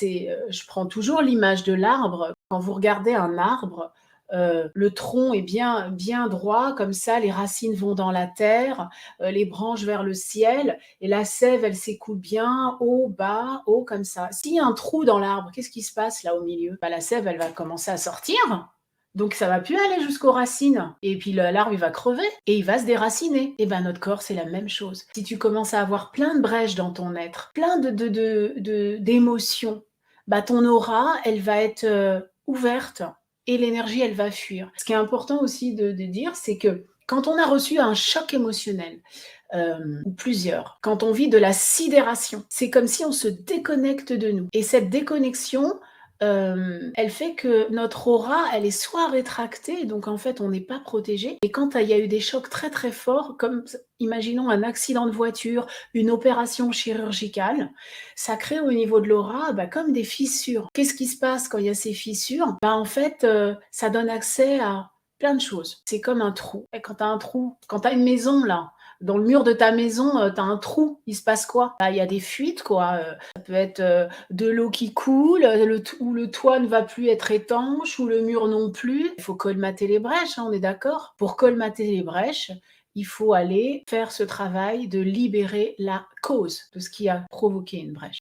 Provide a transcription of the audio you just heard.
Je prends toujours l'image de l'arbre. Quand vous regardez un arbre, le tronc est bien droit comme ça, les racines vont dans la terre, les branches vers le ciel et la sève, elle s'écoule bien haut, bas, haut comme ça. S'il y a un trou dans l'arbre, qu'est-ce qui se passe là au milieu? Bah, la sève, elle va commencer à sortir, donc ça va plus aller jusqu'aux racines et puis l'arbre, il va crever et il va se déraciner. Et ben notre corps, c'est la même chose. Si tu commences à avoir plein de brèches dans ton être, plein d'émotions, bah, ton aura, elle va être, ouverte et l'énergie, elle va fuir. Ce qui est important aussi de dire, c'est que quand on a reçu un choc émotionnel, ou plusieurs, quand on vit de la sidération, c'est comme si on se déconnecte de nous. Et cette déconnexion, elle fait que notre aura, elle est soit rétractée, donc en fait on n'est pas protégé. Et quand il y a eu des chocs très très forts, comme imaginons un accident de voiture, une opération chirurgicale, ça crée au niveau de l'aura comme des fissures. Qu'est-ce qui se passe quand il y a ces fissures? En fait, ça donne accès à plein de choses. C'est comme un trou. Et quand tu as un trou, quand tu as une maison là, dans le mur de ta maison, tu as un trou, il se passe quoi? Bah, il y a des fuites quoi, ça peut être, de l'eau qui coule, ou le toit ne va plus être étanche, ou le mur non plus. Il faut colmater les brèches, hein, on est d'accord? Pour colmater les brèches, il faut aller faire ce travail de libérer la cause de ce qui a provoqué une brèche.